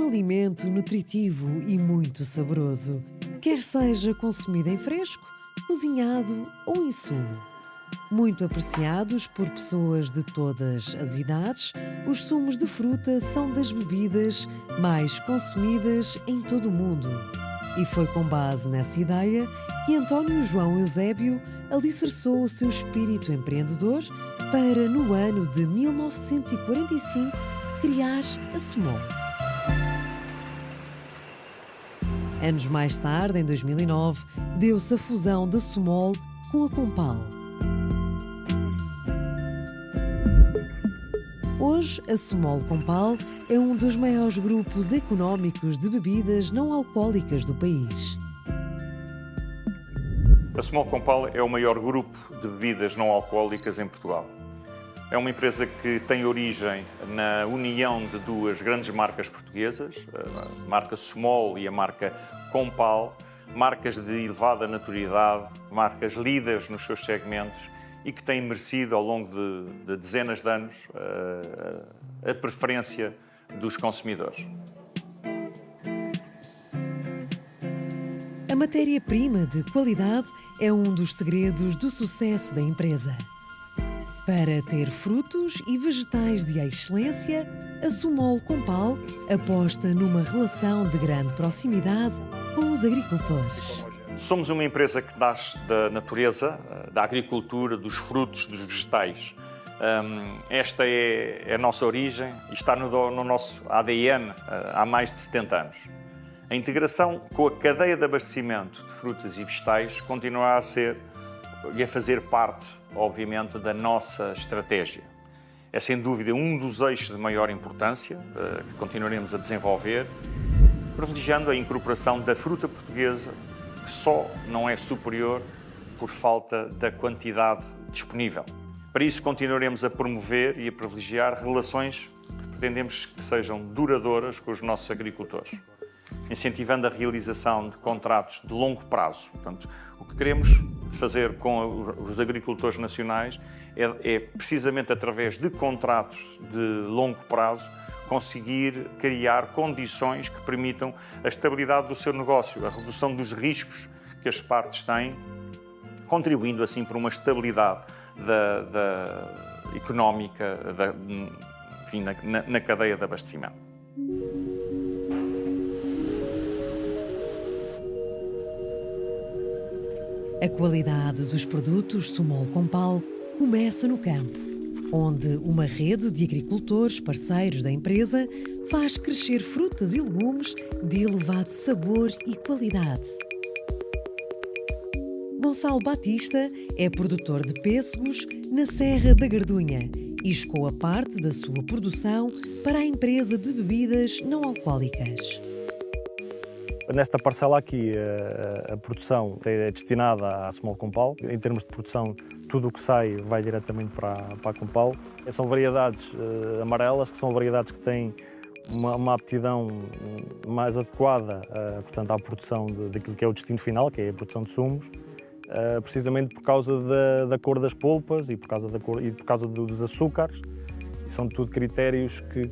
alimento nutritivo e muito saboroso, quer seja consumido em fresco, cozinhado ou em sumo. Muito apreciados por pessoas de todas as idades, os sumos de fruta são das bebidas mais consumidas em todo o mundo. E foi com base nessa ideia que António João Eusébio alicerçou o seu espírito empreendedor para, no ano de 1945, criar a Sumol. Anos mais tarde, em 2009, deu-se a fusão da Sumol com a Compal. Hoje, a Sumol Compal é um dos maiores grupos económicos de bebidas não alcoólicas do país. A Sumol Compal é o maior grupo de bebidas não alcoólicas em Portugal. É uma empresa que tem origem na união de duas grandes marcas portuguesas, a marca Sumol e a marca Compal, marcas de elevada notoriedade, marcas líderes nos seus segmentos e que têm merecido ao longo de dezenas de anos a preferência dos consumidores. A matéria-prima de qualidade é um dos segredos do sucesso da empresa. Para ter frutos e vegetais de excelência, a Sumol Compal aposta numa relação de grande proximidade com os agricultores. Somos uma empresa que nasce da natureza, da agricultura, dos frutos, dos vegetais. Esta é a nossa origem e está no nosso ADN há mais de 70 anos. A integração com a cadeia de abastecimento de frutas e vegetais continuará a ser e a fazer parte, obviamente, da nossa estratégia. É sem dúvida um dos eixos de maior importância que continuaremos a desenvolver, privilegiando a incorporação da fruta portuguesa, que só não é superior por falta da quantidade disponível. Para isso, continuaremos a promover e a privilegiar relações que pretendemos que sejam duradouras com os nossos agricultores, incentivando a realização de contratos de longo prazo. Portanto, o que queremos fazer com os agricultores nacionais é precisamente através de contratos de longo prazo conseguir criar condições que permitam a estabilidade do seu negócio, a redução dos riscos que as partes têm, contribuindo assim para uma estabilidade económica enfim, na cadeia de abastecimento. A qualidade dos produtos Sumol Compal começa no campo, onde uma rede de agricultores parceiros da empresa faz crescer frutas e legumes de elevado sabor e qualidade. Gonçalo Batista é produtor de pêssegos na Serra da Gardunha e escoa parte da sua produção para a empresa de bebidas não alcoólicas. Nesta parcela aqui, a produção é destinada à Sumol Compal. Em termos de produção, tudo o que sai vai diretamente para a Compal. São variedades amarelas, que são variedades que têm uma aptidão mais adequada, portanto, à produção daquilo que é o destino final, que é a produção de sumos, precisamente por causa da cor das polpas e por causa dos açúcares. E são tudo critérios que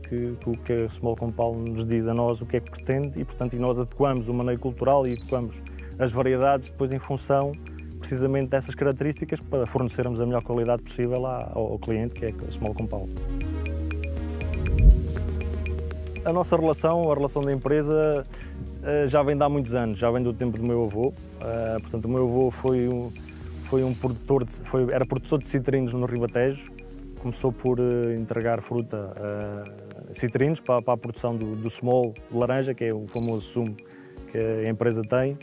a Sumol Compal nos diz a nós o que é que pretende e, portanto, nós adequamos o maneio cultural e adequamos as variedades depois em função precisamente dessas características para fornecermos a melhor qualidade possível ao cliente, que é a Sumol Compal. A nossa relação, a relação da empresa, já vem de há muitos anos, já vem do tempo do meu avô. Portanto, o meu avô era produtor de citrinos no Ribatejo. Começou por entregar fruta, citrinos, para a produção do Sumol de laranja, que é o famoso sumo que a empresa tem.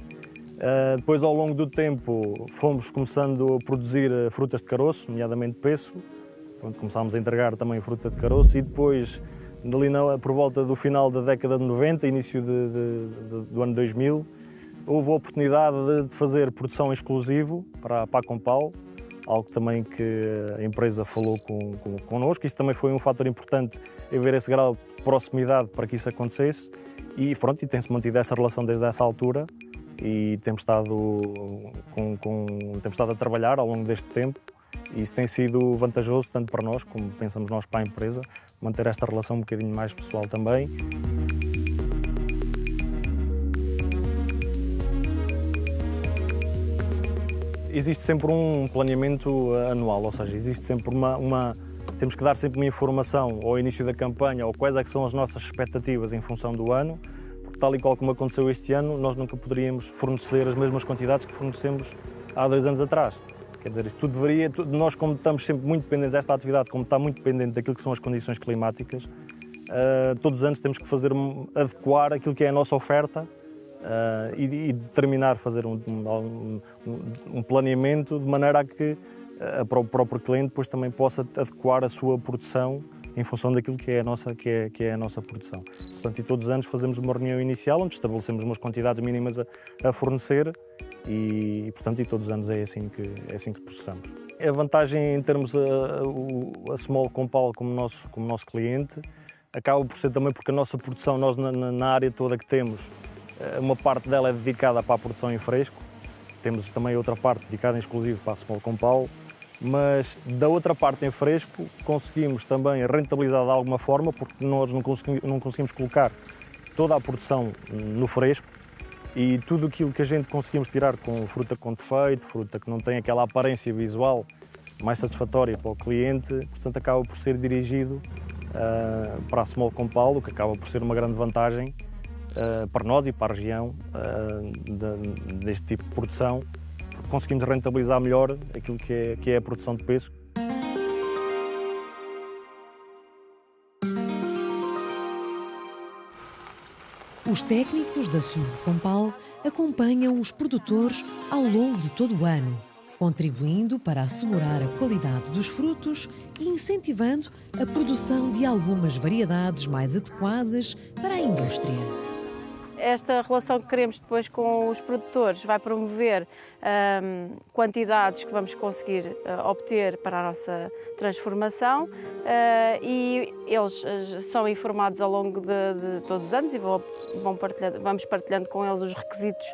Depois, ao longo do tempo, fomos começando a produzir frutas de caroço, nomeadamente pêssego. Começámos a entregar também fruta de caroço e depois, por volta do final da década de 90, início do ano 2000, houve a oportunidade de fazer produção exclusivo para a Compal, algo também que a empresa falou connosco. Isso também foi um fator importante em ver esse grau de proximidade para que isso acontecesse e pronto, e tem-se mantido essa relação desde essa altura e temos estado a trabalhar ao longo deste tempo e isso tem sido vantajoso tanto para nós como pensamos nós para a empresa, manter esta relação um bocadinho mais pessoal também. existe sempre um planeamento anual, ou seja, existe sempre temos que dar sempre uma informação ao início da campanha ou quais é que são as nossas expectativas em função do ano, porque tal e qual como aconteceu este ano, nós nunca poderíamos fornecer as mesmas quantidades que fornecemos há 2 anos atrás. Quer dizer, isto tudo deveria, nós como estamos sempre muito dependentes desta atividade, como está muito dependente daquilo que são as condições climáticas, todos os anos temos que adequar aquilo que é a nossa oferta e determinar, fazer um planeamento de maneira a que para o próprio cliente depois também possa adequar a sua produção em função daquilo que é a nossa produção. Portanto, e todos os anos fazemos uma reunião inicial onde estabelecemos umas quantidades mínimas a fornecer e portanto, e todos os anos é assim que processamos. A vantagem em termos a Small Compal como nosso cliente acaba por ser também porque a nossa produção, nós na área toda que temos, uma parte dela é dedicada para a produção em fresco, temos também outra parte dedicada em exclusivo para a Small Compal, mas da outra parte em fresco conseguimos também rentabilizar de alguma forma, porque nós não conseguimos colocar toda a produção no fresco e tudo aquilo que a gente conseguimos tirar com fruta com defeito, fruta que não tem aquela aparência visual mais satisfatória para o cliente, portanto acaba por ser dirigido para a Small Compal, o que acaba por ser uma grande vantagem para nós e para a região deste tipo de produção, porque conseguimos rentabilizar melhor aquilo que é a produção de pêssego. Os técnicos da Small Compal acompanham os produtores ao longo de todo o ano, contribuindo para assegurar a qualidade dos frutos e incentivando a produção de algumas variedades mais adequadas para a indústria. Esta relação que queremos depois com os produtores vai promover quantidades que vamos conseguir obter para a nossa transformação e eles são informados ao longo de todos os anos e vamos partilhando com eles os requisitos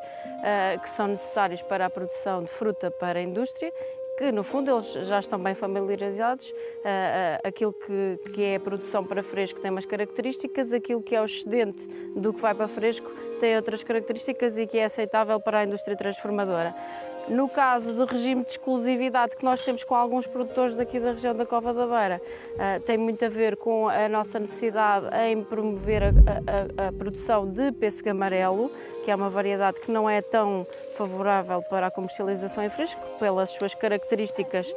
que são necessários para a produção de fruta para a indústria, que no fundo eles já estão bem familiarizados. Aquilo que é a produção para fresco tem umas características, aquilo que é o excedente do que vai para fresco tem outras características e que é aceitável para a indústria transformadora. No caso do regime de exclusividade que nós temos com alguns produtores daqui da região da Cova da Beira, tem muito a ver com a nossa necessidade em promover a produção de pêssego amarelo, que é uma variedade que não é tão favorável para a comercialização em fresco, pelas suas características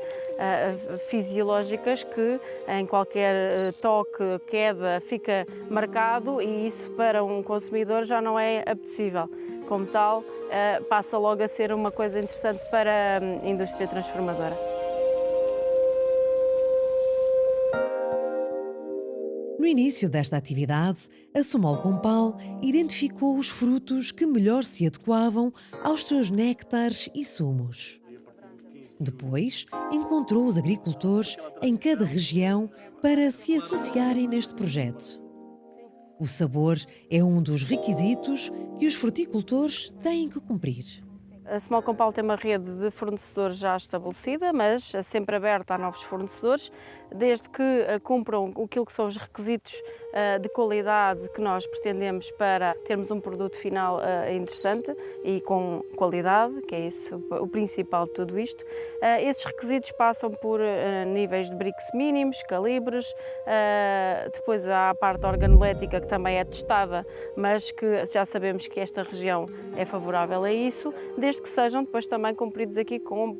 fisiológicas, que em qualquer toque, queda, fica marcado e isso para um consumidor já não é apetecível. Como tal, passa logo a ser uma coisa interessante para a indústria transformadora. No início desta atividade, a Small Compal identificou os frutos que melhor se adequavam aos seus néctares e sumos. Depois, encontrou os agricultores em cada região para se associarem neste projeto. O sabor é um dos requisitos que os fruticultores têm que cumprir. A Small Compal tem uma rede de fornecedores já estabelecida, mas sempre aberta a novos fornecedores, desde que cumpram aquilo que são os requisitos de qualidade que nós pretendemos para termos um produto final interessante e com qualidade, que é isso o principal de tudo isto. Esses requisitos passam por níveis de BRICS mínimos, calibres, depois há a parte organolética que também é testada, mas que já sabemos que esta região é favorável a isso, desde que sejam depois também cumpridos aqui com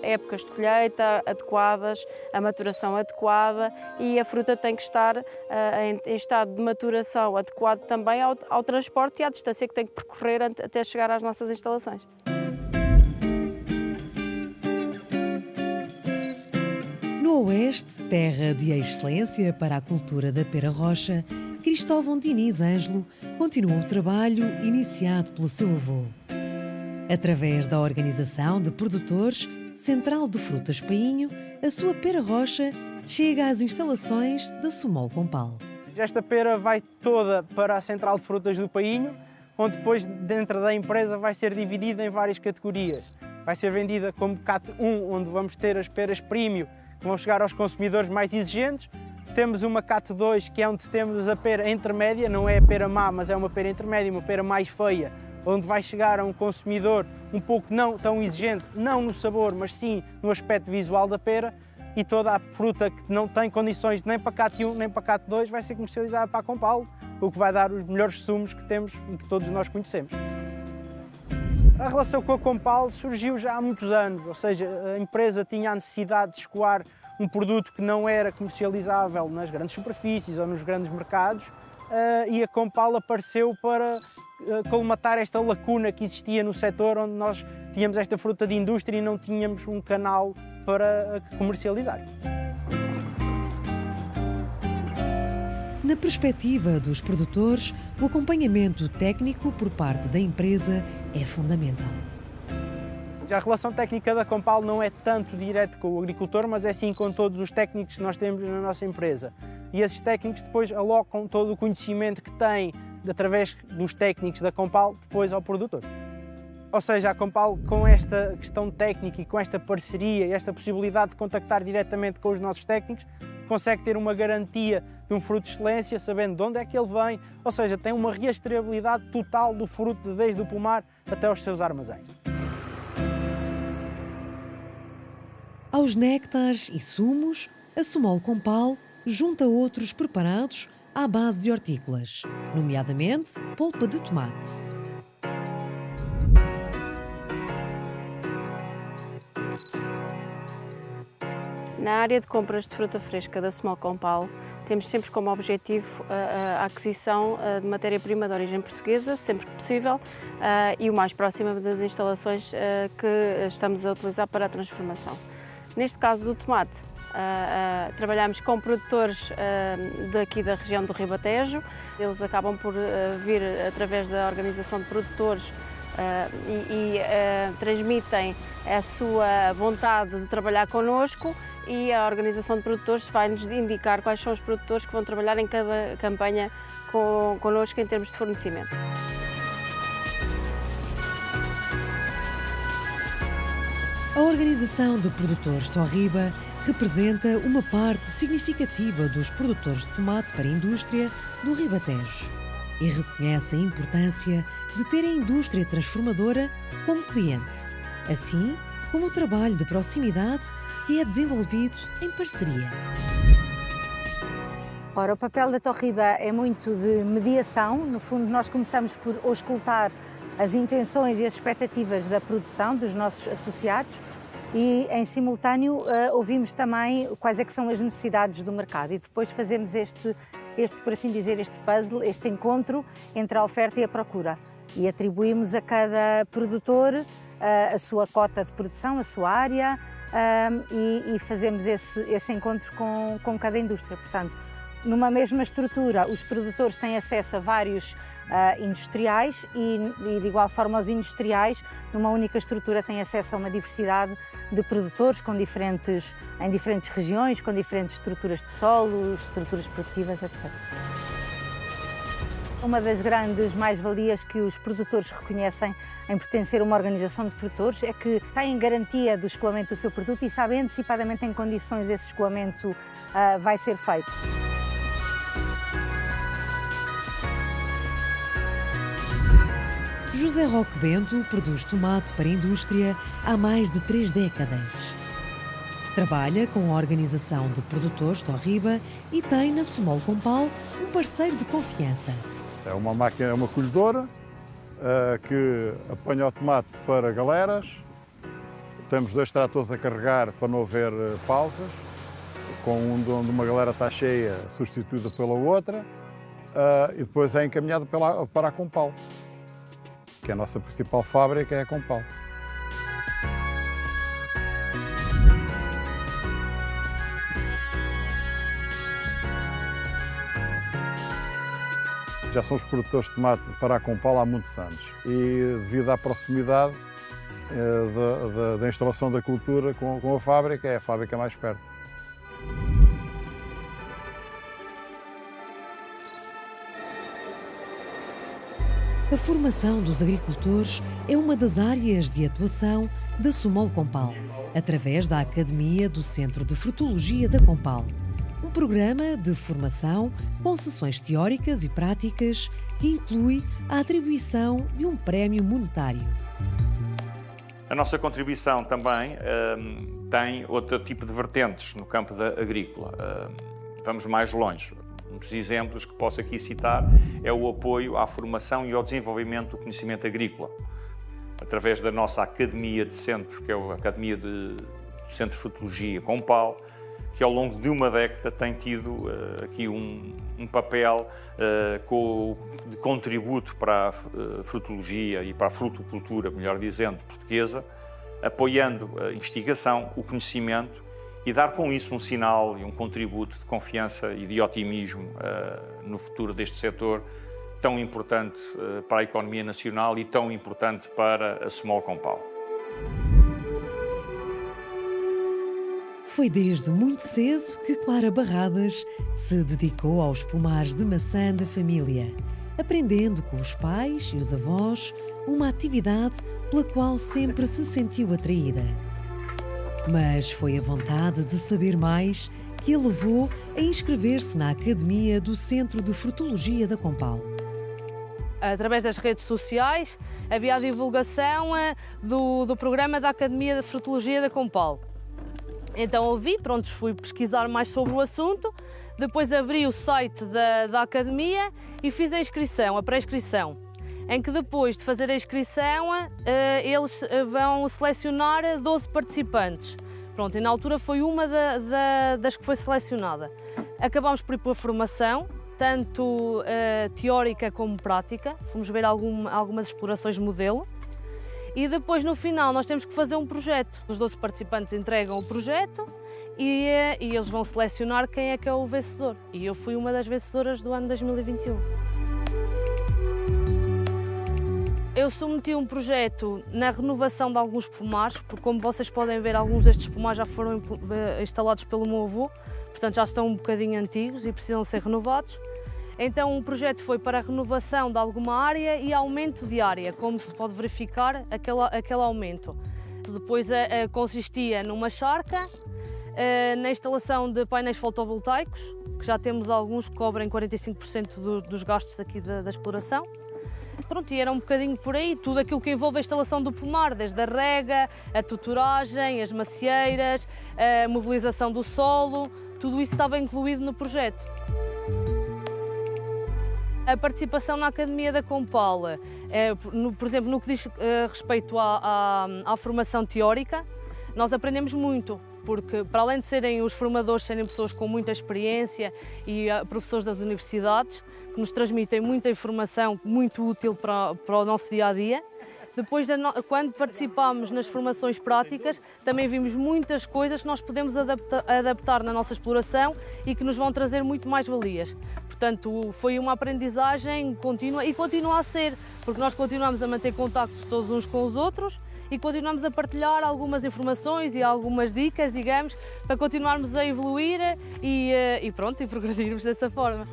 épocas de colheita adequadas, a maturação adequada e a fruta tem que estar em estado de maturação adequado também ao transporte e à distância que tem que percorrer até chegar às nossas instalações. No Oeste, terra de excelência para a cultura da pera rocha, Cristóvão Diniz Ângelo continuou o trabalho iniciado pelo seu avô. Através da organização de produtores Central de Frutas Painho, a sua pera rocha chega às instalações da Small Compal. Esta pera vai toda para a Central de Frutas do Painho, onde depois dentro da empresa vai ser dividida em várias categorias. Vai ser vendida como CAT 1, onde vamos ter as peras premium, que vão chegar aos consumidores mais exigentes. Temos uma CAT 2, que é onde temos a pera intermédia, não é a pera má, mas é uma pera intermédia, uma pera mais feia, onde vai chegar a um consumidor um pouco não tão exigente, não no sabor, mas sim no aspecto visual da pera, e toda a fruta que não tem condições nem para CAT 1 nem para CAT 2 vai ser comercializada para a Compal, o que vai dar os melhores sumos que temos e que todos nós conhecemos. A relação com a Compal surgiu já há muitos anos, ou seja, a empresa tinha a necessidade de escoar um produto que não era comercializável nas grandes superfícies ou nos grandes mercados, e a Compal apareceu para colmatar esta lacuna que existia no setor, onde nós tínhamos esta fruta de indústria e não tínhamos um canal para comercializar. Na perspectiva dos produtores, o acompanhamento técnico por parte da empresa é fundamental. A relação técnica da Compal não é tanto direto com o agricultor, mas é sim com todos os técnicos que nós temos na nossa empresa. E esses técnicos depois alocam todo o conhecimento que têm através dos técnicos da Compal depois ao produtor. Ou seja, a Compal, com esta questão técnica e com esta parceria e esta possibilidade de contactar diretamente com os nossos técnicos, consegue ter uma garantia de um fruto de excelência, sabendo de onde é que ele vem, ou seja, tem uma rastreabilidade total do fruto desde o pomar até aos seus armazéns. Aos néctares e sumos, a Sumol Compal junta outros preparados à base de hortícolas, nomeadamente polpa de tomate. Na área de compras de fruta fresca da Sumol Compal, temos sempre como objetivo a aquisição de matéria-prima de origem portuguesa, sempre que possível, e o mais próxima das instalações que estamos a utilizar para a transformação. Neste caso do tomate, trabalhamos com produtores daqui da região do Ribatejo. Eles acabam por vir através da organização de produtores e transmitem a sua vontade de trabalhar connosco, e a organização de produtores vai-nos indicar quais são os produtores que vão trabalhar em cada campanha connosco em termos de fornecimento. A Organização de Produtores Torriba representa uma parte significativa dos produtores de tomate para a indústria do Ribatejo e reconhece a importância de ter a indústria transformadora como cliente, assim como o trabalho de proximidade que é desenvolvido em parceria. Ora, o papel da Torriba é muito de mediação. No fundo, nós começamos por auscultar as intenções e as expectativas da produção dos nossos associados e, em simultâneo, ouvimos também quais é que são as necessidades do mercado, e depois fazemos este, por assim dizer, este puzzle, este encontro entre a oferta e a procura, e atribuímos a cada produtor a sua cota de produção, a sua área, e fazemos esse encontro com cada indústria. Portanto, numa mesma estrutura, os produtores têm acesso a vários industriais e, de igual forma, os industriais, numa única estrutura, têm acesso a uma diversidade de produtores em diferentes regiões, com diferentes estruturas de solo, estruturas produtivas, etc. Uma das grandes mais-valias que os produtores reconhecem em pertencer a uma organização de produtores é que têm garantia do escoamento do seu produto e sabem antecipadamente em que condições esse escoamento vai ser feito. José Roque Bento produz tomate para a indústria há mais de 3 décadas. Trabalha com a Organização de Produtores Torriba e tem na Sumol Compal um parceiro de confiança. É uma máquina, é uma colhedora que apanha o tomate para galeras. Temos 2 tratores a carregar para não haver pausas, com onde uma galera está cheia, substituída pela outra, e depois é encaminhado para a Compal, que é a nossa principal fábrica, é a Compal. Já somos produtores de tomate para a Compal há muitos anos e, devido à proximidade da instalação da cultura com a fábrica, é a fábrica mais perto. A formação dos agricultores é uma das áreas de atuação da Sumol Compal, através da Academia do Centro de Frutologia da Compal. um programa de formação com sessões teóricas e práticas que inclui a atribuição de um prémio monetário. A nossa contribuição também tem outro tipo de vertentes no campo da agrícola. Vamos mais longe. Um dos exemplos que posso aqui citar é o apoio à formação e ao desenvolvimento do conhecimento agrícola, através da nossa Academia de Centro, que é a Academia de Centro de Frutologia Compal, que ao longo de uma década tem tido aqui um papel de contributo para a frutologia e para a fruticultura, melhor dizendo, portuguesa, apoiando a investigação, o conhecimento e dar com isso um sinal e um contributo de confiança e de otimismo no futuro deste setor tão importante para a economia nacional e tão importante para a Small Compal. Foi desde muito cedo que Clara Barradas se dedicou aos pomares de maçã da família, aprendendo com os pais e os avós uma atividade pela qual sempre se sentiu atraída. Mas foi a vontade de saber mais que a levou a inscrever-se na Academia do Centro de Frutologia da Compal. Através das redes sociais havia a divulgação do programa da Academia de Frutologia da Compal. Então ouvi, fui pesquisar mais sobre o assunto, depois abri o site da Academia e fiz a inscrição, a pré-inscrição, em que depois de fazer a inscrição eles vão selecionar 12 participantes. E na altura foi uma das que foi selecionada. Acabámos por ir pela formação, tanto teórica como prática, fomos ver algumas explorações modelo. E depois, no final, nós temos que fazer um projeto. Os 12 participantes entregam o projeto e eles vão selecionar quem é que é o vencedor. E eu fui uma das vencedoras do ano 2021. Eu submeti um projeto na renovação de alguns pomares, porque como vocês podem ver, alguns destes pomares já foram instalados pelo meu avô, portanto já estão um bocadinho antigos e precisam ser renovados. Então o projeto foi para a renovação de alguma área e aumento de área, como se pode verificar aquele aumento. Depois consistia numa charca, na instalação de painéis fotovoltaicos, que já temos alguns que cobrem 45% dos gastos aqui da exploração. E era um bocadinho por aí, tudo aquilo que envolve a instalação do pomar, desde a rega, a tutoragem, as macieiras, a mobilização do solo, tudo isso estava incluído no projeto. A participação na Academia da Compal, por exemplo, no que diz respeito à formação teórica, nós aprendemos muito, porque para além de serem os formadores, serem pessoas com muita experiência e professores das universidades, que nos transmitem muita informação muito útil para o nosso dia-a-dia, depois, quando participámos nas formações práticas, também vimos muitas coisas que nós podemos adaptar na nossa exploração e que nos vão trazer muito mais valias. Portanto, foi uma aprendizagem contínua e continua a ser, porque nós continuamos a manter contactos todos uns com os outros e continuamos a partilhar algumas informações e algumas dicas, digamos, para continuarmos a evoluir e progredirmos dessa forma.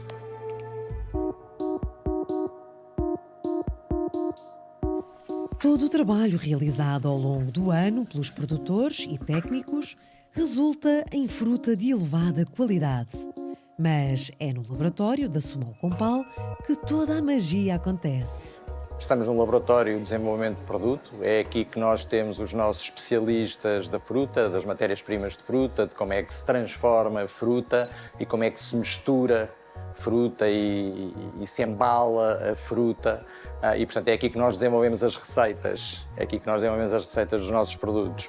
Todo o trabalho realizado ao longo do ano pelos produtores e técnicos resulta em fruta de elevada qualidade. Mas é no laboratório da Small Compal que toda a magia acontece. Estamos num laboratório de desenvolvimento de produto. É aqui que nós temos os nossos especialistas da fruta, das matérias-primas de fruta, de como é que se transforma a fruta e como é que se mistura fruta e se embala a fruta e, portanto, é aqui que nós desenvolvemos as receitas, dos nossos produtos.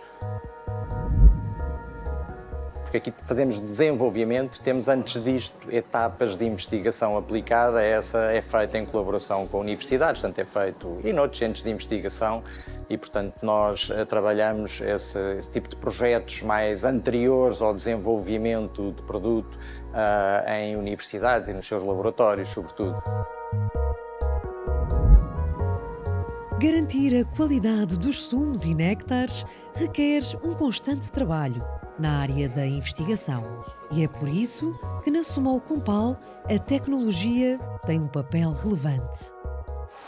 Porque aqui fazemos desenvolvimento, temos antes disto etapas de investigação aplicada, essa é feita em colaboração com universidades, portanto é feito e noutros centros de investigação e, portanto, nós trabalhamos esse tipo de projetos mais anteriores ao desenvolvimento de produto em universidades e nos seus laboratórios, sobretudo. Garantir a qualidade dos sumos e néctares requer um constante trabalho na área da investigação. E é por isso que na Small Compal a tecnologia tem um papel relevante.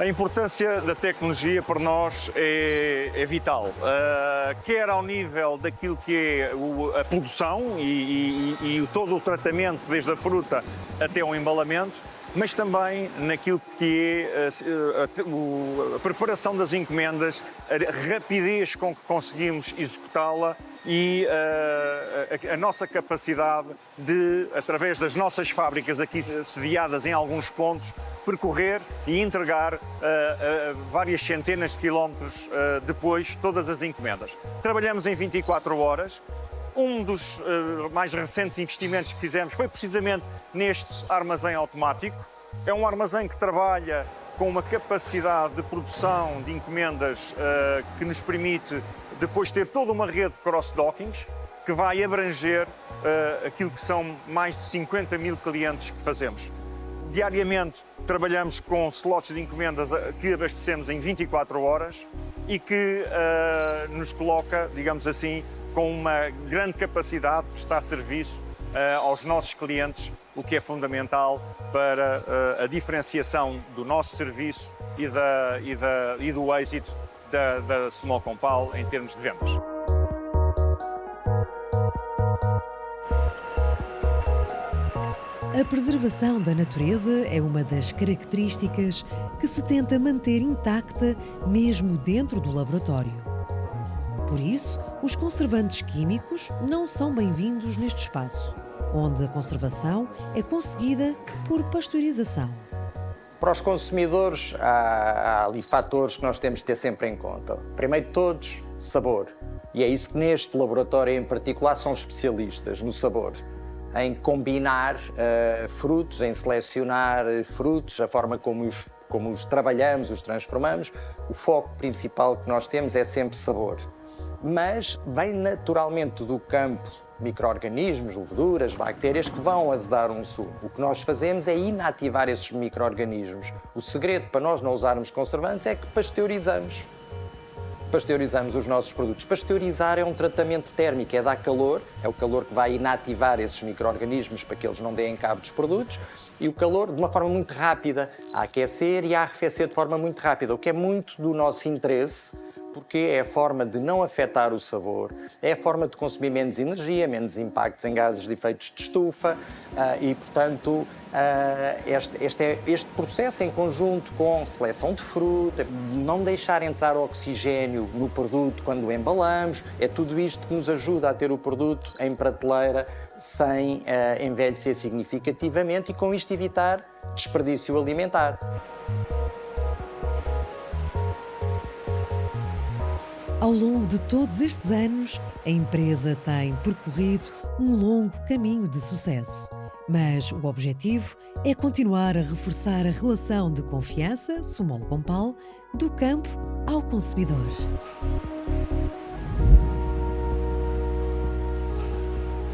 A importância da tecnologia para nós é vital, quer ao nível daquilo que é a produção e todo o tratamento, desde a fruta até ao embalamento, mas também naquilo que é a preparação das encomendas, a rapidez com que conseguimos executá-la e a nossa capacidade de, através das nossas fábricas aqui sediadas em alguns pontos, percorrer e entregar várias centenas de quilómetros depois todas as encomendas. Trabalhamos em 24 horas. Um dos mais recentes investimentos que fizemos foi precisamente neste armazém automático. É um armazém que trabalha com uma capacidade de produção de encomendas que nos permite depois ter toda uma rede de cross-dockings que vai abranger aquilo que são mais de 50 mil clientes que fazemos. Diariamente trabalhamos com slots de encomendas que abastecemos em 24 horas e que nos coloca, digamos assim, com uma grande capacidade de prestar serviço aos nossos clientes, o que é fundamental para a diferenciação do nosso serviço e do êxito da Small Compal em termos de vendas. A preservação da natureza é uma das características que se tenta manter intacta mesmo dentro do laboratório. Por isso, os conservantes químicos não são bem-vindos neste espaço, onde a conservação é conseguida por pasteurização. Para os consumidores, há ali fatores que nós temos de ter sempre em conta. Primeiro de todos, sabor. E é isso que neste laboratório em particular são especialistas no sabor. Em combinar frutos, em selecionar frutos, a forma como os trabalhamos, os transformamos. O foco principal que nós temos é sempre sabor. Mas vem naturalmente do campo micro-organismos, leveduras, bactérias que vão azedar um sumo. O que nós fazemos é inativar esses micro-organismos. O segredo para nós não usarmos conservantes é que pasteurizamos. Pasteurizamos os nossos produtos. Pasteurizar é um tratamento térmico, é dar calor, é o calor que vai inativar esses micro-organismos para que eles não deem cabo dos produtos, e o calor de uma forma muito rápida, a aquecer e a arrefecer de forma muito rápida, o que é muito do nosso interesse, porque é a forma de não afetar o sabor, é a forma de consumir menos energia, menos impactos em gases de efeitos de estufa e, portanto, este processo em conjunto com seleção de fruta, não deixar entrar oxigênio no produto quando o embalamos, é tudo isto que nos ajuda a ter o produto em prateleira sem envelhecer significativamente e com isto evitar desperdício alimentar. Ao longo de todos estes anos, a empresa tem percorrido um longo caminho de sucesso. Mas o objetivo é continuar a reforçar a relação de confiança Small Compal do campo ao consumidor.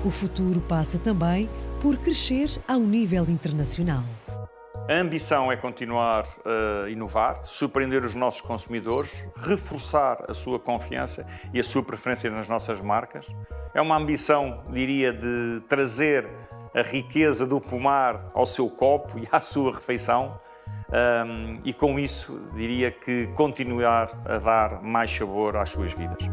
O futuro passa também por crescer ao nível internacional. A ambição é continuar a inovar, surpreender os nossos consumidores, reforçar a sua confiança e a sua preferência nas nossas marcas. É uma ambição, diria, de trazer a riqueza do pomar ao seu copo e à sua refeição e com isso, diria que continuar a dar mais sabor às suas vidas.